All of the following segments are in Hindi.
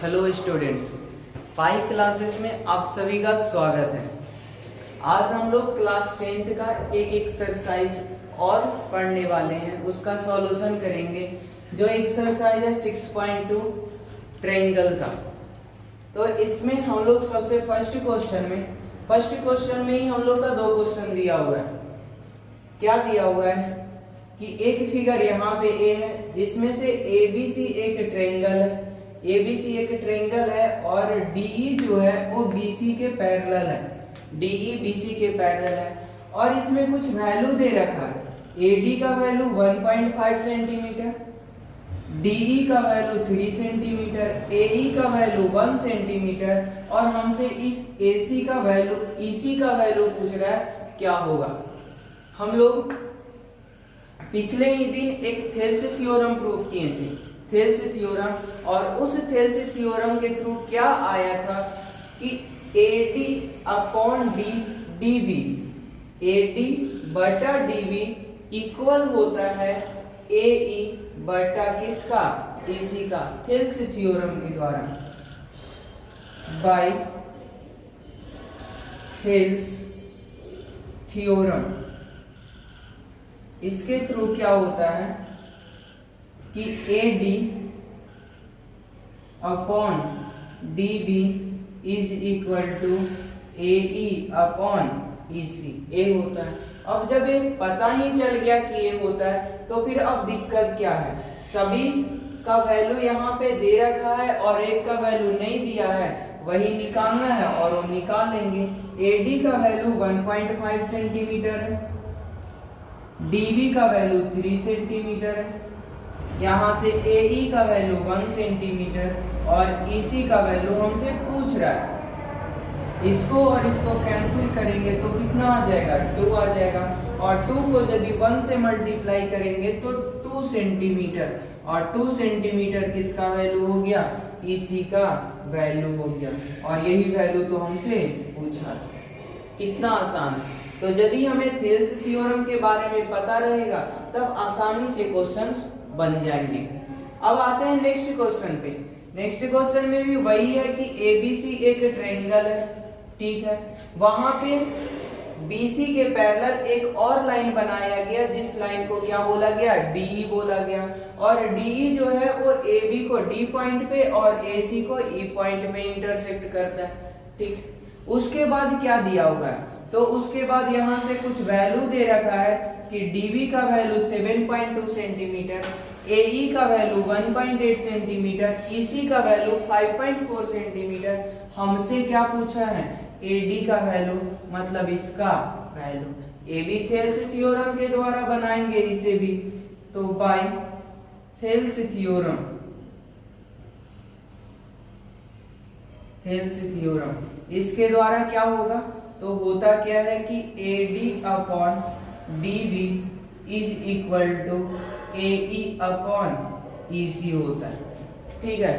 हेलो स्टूडेंट्स, पाई क्लासेस में आप सभी का स्वागत है। आज हम लोग क्लास 10th का एक एक्सरसाइज और पढ़ने वाले हैं, उसका सॉल्यूशन करेंगे। जो एक्सरसाइज है 6.2 ट्रायंगल का। तो इसमें हम लोग सबसे फर्स्ट क्वेश्चन में ही हम लोग का दो क्वेश्चन दिया हुआ है। क्या दिया हुआ है कि एक फिगर यहाँ पे ए है जिसमें से ABC एक ट्रायंगल है, ABC एक ट्रायंगल है और DE जो है वो BC के पैरेलल है, DE BC के पैरेलल है। और इसमें कुछ वैल्यू दे रखा है, AD का वैल्यू 1.5 सेंटीमीटर, DE का वैल्यू 3 सेंटीमीटर, AE का वैल्यू 1 सेंटीमीटर और हमसे इस AC का वैल्यू EC का वैल्यू पूछ रहा है क्या होगा। हम लोग पिछले ही दिन एक थेल्स थ्योरम प्रूव किए थे, थेल्स थ्योरम, और उस थेल्स थ्योरम के थ्रू क्या आया था कि AD अपॉन DB, AD बटा DB इक्वल होता है AE बटा किसका, AC का, थेल्स थ्योरम के द्वारा, बाय थेल्स थ्योरम। इसके थ्रू क्या होता है कि AD upon DB is equal to AE upon EC, ए होता है। अब जब ये पता ही चल गया कि ये होता है तो फिर अब दिक्कत क्या है, सभी का वैल्यू यहाँ पे दे रखा है और एक का वैल्यू नहीं दिया है, वही निकालना है और वो निकाल लेंगे। AD का वैल्यू 1.5 सेंटीमीटर है, DB का वैल्यू 3 सेंटीमीटर है, यहाँ से AE का वैल्यू 1 सेंटीमीटर और EC का वैल्यू हमसे पूछ रहा है। इसको और इसको कैंसिल करेंगे तो कितना आ जाएगा, 2 आ जाएगा, और 2 को यदि 1 से मल्टीप्लाई करेंगे तो 2 सेंटीमीटर, और 2 सेंटीमीटर किसका वैल्यू हो गया, EC का वैल्यू हो गया। और यही वैल्यू तो हमसे पूछा, कितना आसान है। तो यदि हमें थेल्स थ्योरम के बारे में पता रहेगा तब आसानी से क्वेश्चंस बन जाएंगे। अब आते हैं नेक्स्ट क्वेश्चन पे। नेक्स्ट क्वेश्चन में भी वही है कि ABC एक ट्रायंगल है, ठीक है, वहां पे BC के पैरेलल एक और लाइन बनाया गया जिस लाइन को क्या बोला गया, DE बोला गया, और DE जो है वो AB को D पॉइंट पे और AC को E पॉइंट में इंटरसेक्ट करता है, ठीक। उसके बाद क्या दिया हुआ है, तो उसके बाद यहाँ से कुछ वैल्यू दे रखा है कि DB का वैल्यू 7.2 सेंटीमीटर, AE का वैल्यू 1.8 सेंटीमीटर, EC का वैल्यू 5.4 सेंटीमीटर। हमसे क्या पूछा है, AD का वैल्यू, मतलब इसका वैल्यू। AB थेल्स थ्योरम के द्वारा बनाएंगे इसे भी, तो by Thales theorem, Thales theorem इसके द्वारा क्या होगा, तो होता क्या है कि AD upon DB is equal to AE upon EC होता है, ठीक है।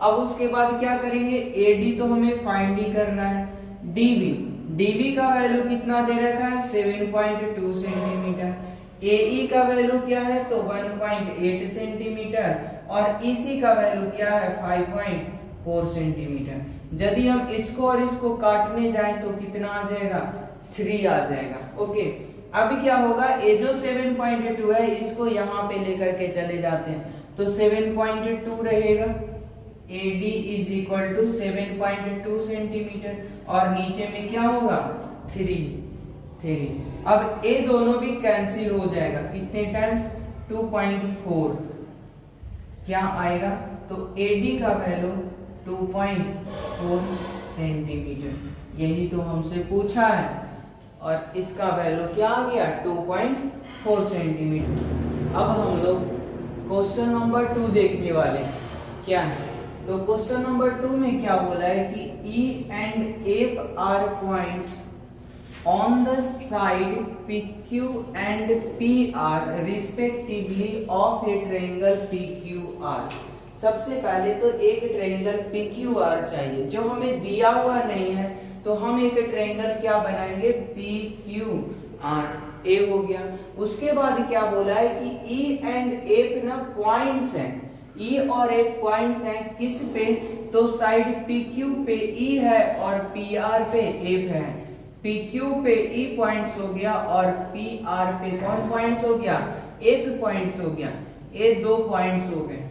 अब उसके बाद क्या करेंगे, AD तो हमें फाइंड ही करना है, DB का वैल्यू कितना दे रखा है, 7.2 सेंटीमीटर, AE का वैल्यू क्या है, तो 1.8 सेंटीमीटर और EC का वैल्यू क्या है, 5.4 सेंटीमीटर। यदि हम इसको और इसको काटने जाएं तो कितना आ जाएगा, 3 आ जाएगा, ओके। अभी क्या होगा, ये जो 7.2 है इसको यहाँ पे लेकर के चले जाते हैं तो 7.2 रहेगा, AD is equal to 7.2 centimetre और नीचे में क्या होगा, 3। अब ये दोनों भी कैंसिल हो जाएगा, कितने टाइम्स, 2.4 क्या आएगा, तो AD का वैल्यू 2.4 सेंटीमीटर, यही तो हमसे पूछा है, और इसका वैल्यू क्या आ गया, 2.4 सेंटीमीटर। अब हम लोग क्वेश्चन नंबर 2 देखने वाले हैं, क्या है, तो क्वेश्चन नंबर 2 में क्या बोला है कि E and F are points on the side PQ and PR respectively of a triangle PQR। सबसे पहले तो एक ट्रायंगल PQR चाहिए, जो हमें दिया हुआ नहीं है, तो हम एक ट्रायंगल क्या बनाएंगे, PQR, ए हो गया। उसके बाद क्या बोला है कि E एंड F ना पॉइंट्स हैं, E और F पॉइंट्स हैं किस पे, तो साइड PQ पे E है और PR पे F है। PQ पे E पॉइंट्स हो गया और PR पे कौन पॉइंट्स हो गया, F पॉइंट्स हो गया। ये 2 पॉइंट्स हो गए,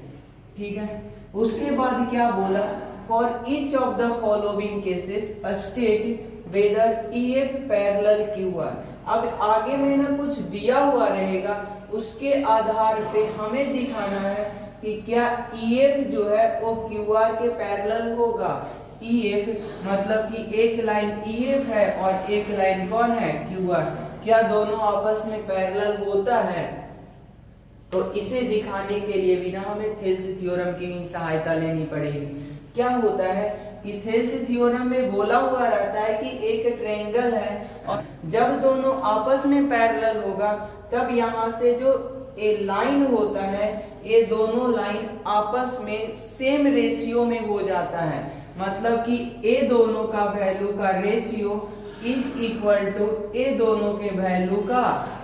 ठीक है। उसके बाद क्या बोला, for each of the following cases state whether EF parallel QR। अब आगे में ना कुछ दिया हुआ रहेगा, उसके आधार पे हमें दिखाना है कि क्या EF जो है वो QR के पैरेलल होगा। EF मतलब कि एक लाइन EF है और एक लाइन कौन है, QR, क्या दोनों आपस में पैरेलल होता है। तो इसे दिखाने के लिए भी ना हमें थेल्स थ्योरम की ही सहायता लेनी पड़ेगी। क्या होता है कि थेल्स थ्योरम में बोला हुआ रहता है कि एक ट्रायंगल है और जब दोनों आपस में पैरेलल होगा तब यहाँ से जो ये लाइन होता है, ये दोनों लाइन आपस में सेम रेशियो में हो जाता है। मतलब कि ये दोनों का वैल्यू का रेशियो इज इक्वल टू ये दोनों के वैल्यू का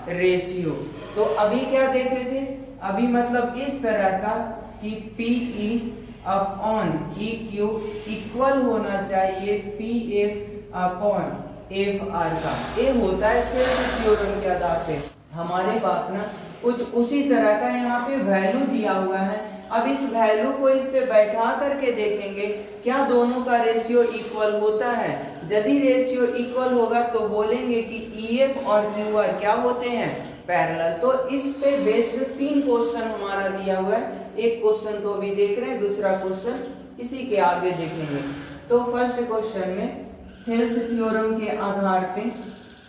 रेशियो। तो अभी क्या देख रहे थे, अभी मतलब इस तरह का कि PE अपॉन EQ इक्वल होना चाहिए PF अपॉन FR का। ये होता है थेल्स थ्योरम के आधार पे। हमारे पास ना कुछ उसी तरह का यहाँ पे वैल्यू दिया हुआ है। अब इस वैल्यू को इस पे बैठा करके देखेंगे क्या दोनों का रेशियो इक्वल होता है। यदि रेशियो इक्वल होगा तो बोलेंगे कि EF और QR क्या होते हैं, पैरेलल। तो इस पे बेस्ड 3 क्वेश्चन हमारा दिया हुआ है। एक क्वेश्चन तो अभी देख रहे हैं, दूसरा क्वेश्चन इसी के आगे देखेंगे। तो फर्स्ट क्वेश्चन में थेल्स थ्योरम के आधार पे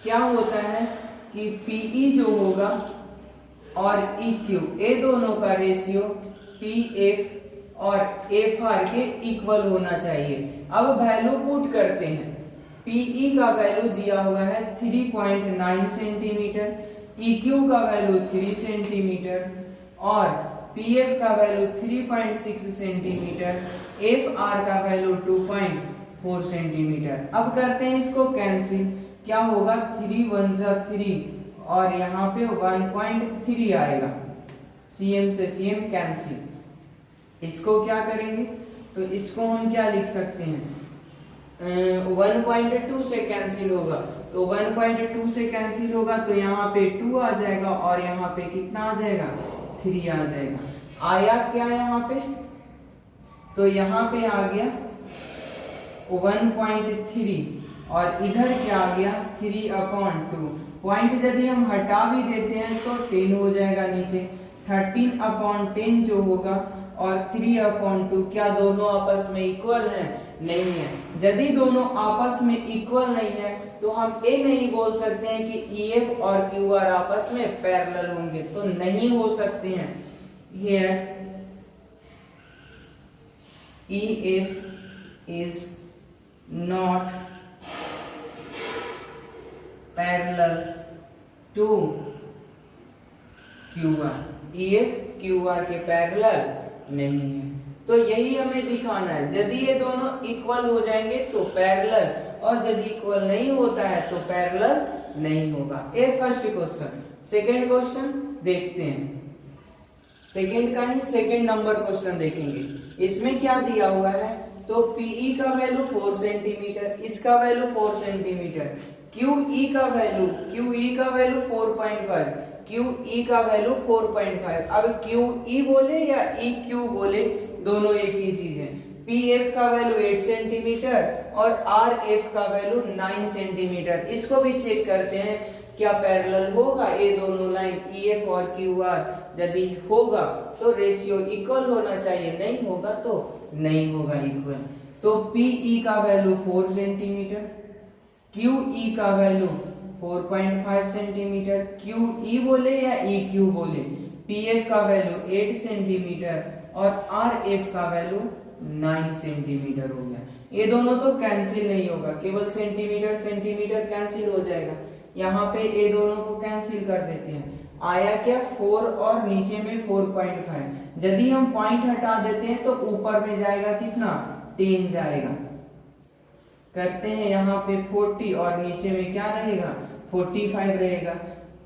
क्या होता है कि PE जो होगा और EQ ये दोनों का रेशियो PF और FR के इक्वल होना चाहिए। अब वैल्यू पुट करते हैं। PE का वैल्यू दिया हुआ है 3.9 सेंटीमीटर, EQ का वैल्यू 3 सेंटीमीटर और PF का वैल्यू 3.6 सेंटीमीटर, FR का वैल्यू 2.4 सेंटीमीटर। अब करते हैं इसको कैंसिल। क्या होगा, 3 1 जा 3 और यहाँ पे 1.3 आएगा। CM से CM कैंसिल। इसको क्या करेंगे, तो इसको हम क्या लिख सकते हैं, 1.2 से कैंसिल होगा। तो 1.2 से कैंसिल होगा तो यहाँ पे 2 आ जाएगा और यहाँ पे कितना आ जाएगा, 3 आ जाएगा। आया क्या यहाँ पे, तो यहाँ पे आ गया 1.3 और इधर क्या आ गया 3/2। पॉइंट यदि हम हटा भी देते हैं तो 10 हो जाएगा नीचे। 13/10 जो होगा और 3/2 क्या दोनों आपस में इक्वल हैं, नहीं है। यदि दोनों आपस में इक्वल नहीं है तो हम ये नहीं बोल सकते हैं कि EF और QR आपस में पैरेलल होंगे, तो नहीं हो सकते हैं। Here EF is not parallel to QR। EF QR के पैरेलल नहीं है। तो यही हमें दिखाना है। यदि ये दोनों इक्वल हो जाएंगे तो पैरेलल, और यदि इक्वल नहीं होता है तो पैरेलल नहीं होगा। ये फर्स्ट क्वेश्चन। सेकंड क्वेश्चन देखते हैं। सेकंड का ही सेकंड नंबर क्वेश्चन देखेंगे। इसमें क्या दिया हुआ है, तो PE का वैल्यू 4 सेंटीमीटर, इसका वैल्यू 4 सेंटीमीटर, QE का वैल्यू 4.5, QE का वैल्यू 4.5। अब QE बोले या EQ बोले, दोनों एक ही चीज है। PF का वैल्यू 8 सेंटीमीटर और RF का वैल्यू 9 सेंटीमीटर। इसको भी चेक करते हैं क्या पैरेलल होगा ये दोनों लाइन EF और QR। यदि होगा तो रेशियो इक्वल होना चाहिए, नहीं होगा तो नहीं होगा इक्वल। तो PE का वैल्यू 4 सेंटीमीटर, QE का वैल्यू 4.5 सेंटीमीटर, QE बोले या EQ बोले, PF का वैल्यू 8 सेंटीमीटर और RF का वैल्यू 9 सेंटीमीटर हो गया। ये दोनों तो कैंसिल नहीं होगा, केवल सेंटीमीटर सेंटीमीटर कैंसिल हो जाएगा। यहाँ पे ये दोनों को कैंसिल कर देते हैं। आया क्या 4 और नीचे में 4.5। यदि हम पॉइंट हटा देते हैं तो ऊपर में जाएगा कितना, 10 जाएगा। करते हैं यहाँ पे 40 और नीचे में क्या रहेगा 45 रहेगा।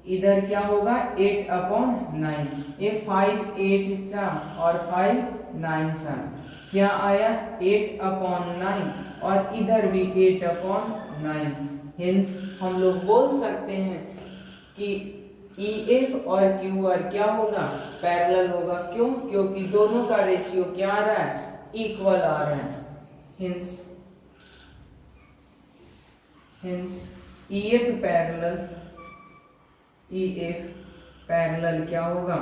इधर क्या होगा 8/9। ये 5 8 और 5 9 क्या आया 8/9 और इधर भी 8/9। हिंस हम लोग बोल सकते हैं कि EF और QR क्या होगा पैरेलल होगा। क्यों? क्योंकि दोनों का रेशियो क्या आ रहा है इक्वल आ रहा है। हिंस EF पैरेलल क्या होगा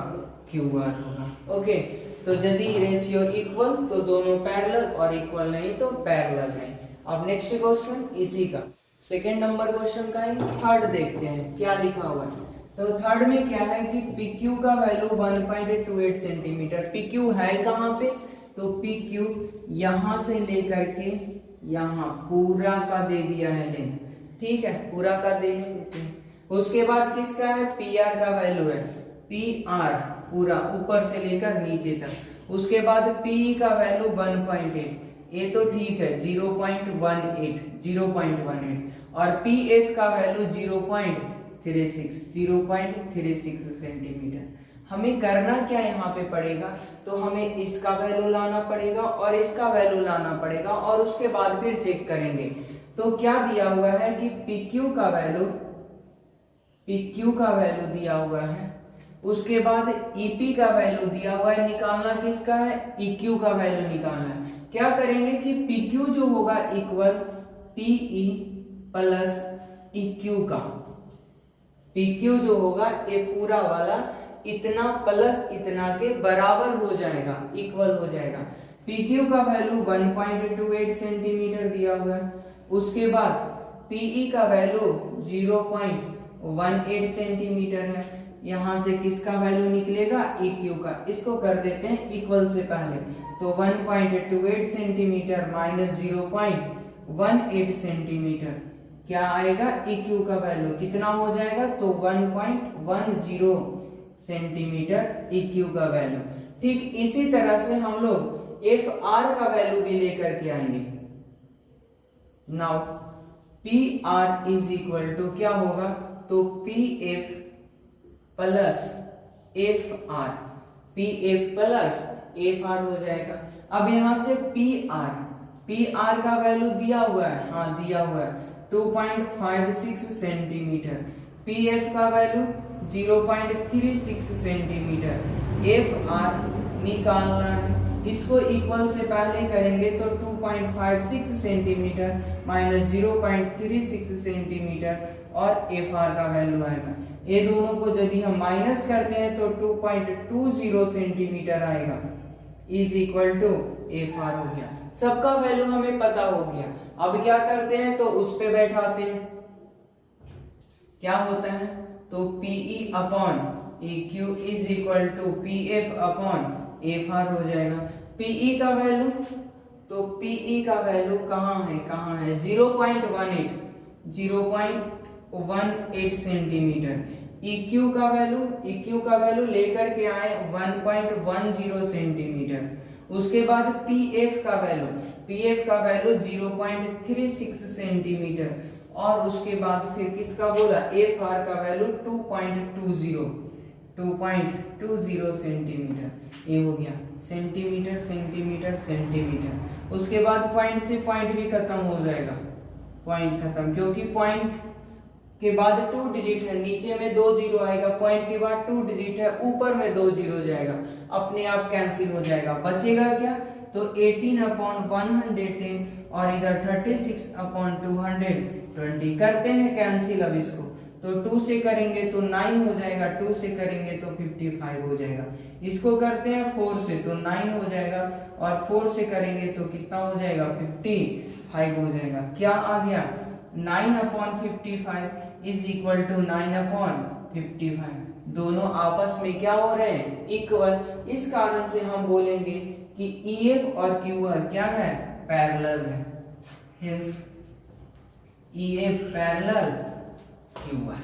QR होगा। ओके, तो यदि रेशियो इक्वल तो दोनों पैरेलल और इक्वल नहीं तो पैरेलल नहीं। अब नेक्स्ट क्वेश्चन इसी का सेकंड नंबर क्वेश्चन का ही थर्ड देखते हैं क्या लिखा हुआ है। तो थर्ड में क्या है कि PQ का वैल्यू 1.28 सेंटीमीटर। PQ है कहाँ पे? तो PQ यहां से लेकर के यहाँ पूरा का दे दिया है लेंथ, ठीक है, पूरा का दे देते हैं। उसके बाद किसका है PR का वैल्यू है PR पूरा ऊपर से लेकर नीचे तक। उसके बाद PE का वैल्यू 1.8, ये तो ठीक है 0.18 और PF का वैल्यू 0.36 सेंटीमीटर। हमें करना क्या यहाँ पे पड़ेगा? तो हमें इसका वैल्यू लाना पड़ेगा और इसका वैल्यू लाना पड़ेगा और उसके बाद फिर चेक करेंगे। तो क्या दिया हुआ है कि PQ का वैल्यू दिया हुआ है, उसके बाद EP का वैल्यू दिया हुआ है, निकालना किसका है EQ का वैल्यू निकालना है। क्या करेंगे कि PQ जो होगा इक्वल PE प्लस EQ का, PQ जो होगा ये पूरा वाला इतना प्लस इतना के बराबर हो जाएगा, इक्वल हो जाएगा। PQ का वैल्यू 1.28 सेंटीमीटर दिया हुआ है। उसके बाद PE का वैल्यू 0.18 सेंटीमीटर है। यहां से किसका वैल्यू निकलेगा EQ का, इसको कर देते हैं इक्वल से पहले। तो 1.28 सेंटीमीटर माइनस 0.18 सेंटीमीटर क्या आएगा EQ का वैल्यू कितना हो जाएगा? तो 1.10 सेंटीमीटर EQ का वैल्यू। ठीक इसी तरह से हम लोग FR का वैल्यू भी लेकर के आएंगे। Now PR is equal to क्या होगा? तो PF plus FR, PF plus FR हो जाएगा। अब यहां से PR का वैल्यू दिया हुआ है, हाँ दिया हुआ है 2.56 सेंटीमीटर। PF का वैल्यू 0.36 सेंटीमीटर। FR निकालना है, इसको इक्वल से पहले करेंगे तो 2.56 सेंटीमीटर माइनस 0.36 सेंटीमीटर और FR का वैल्यू आएगा। ये दोनों को यदि हम माइनस करते हैं तो 2.20 सेंटीमीटर आएगा इज इक्वल टू FR हो गया। सबका वैल्यू हमें पता हो गया। अब क्या करते हैं तो उस पे बैठाते हैं, क्या होता है तो PE upon EQ is equal to PF upon FR हो जाएगा। PE का वैल्यू, तो PE का वैल्यू कहाँ है 0.18 सेंटीमीटर। EQ का वैल्यू लेकर के आए 1.10 सेंटीमीटर। उसके बाद PF का वैल्यू 0.36 सेंटीमीटर और उसके बाद फिर किसका बोला FR का वैल्यू 2.20 सेंटीमीटर। ये हो गया सेंटीमीटर। उसके बाद पॉइंट से पॉइंट भी खत्म हो जाएगा, पॉइंट खत्म, क्योंकि पॉइंट के बाद 2 डिजिट है, नीचे में 2 जीरो आएगा, पॉइंट के बाद 2 डिजिट है, ऊपर में 2 जीरो जाएगा, अपने आप कैंसिल हो जाएगा। बचेगा क्या? तो 18/110 और इधर 36/220 करते हैं कैंसिल। अब इसको तो 2 से करेंगे तो 9 हो जाएगा, 2 से करेंगे तो 55 हो जाएगा। इसको करते हैं 4 से तो 9 हो जाएगा और 4 से करेंगे तो कितना हो जाएगा 55 हो जाएगा। क्या आ गया 9/55 इज इक्वल टू 9/55। दोनों आपस में क्या हो रहे हैं इक्वल। इस कारण से हम बोलेंगे कि EF और QR क्या है पैरेलल है। Hence EF parallel QR।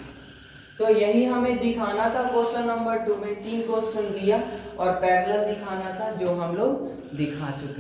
तो यही हमें दिखाना था क्वेश्चन नंबर 2 में। 3 क्वेश्चन दिया और पैरेलल दिखाना था जो हम लोग दिखा चुके।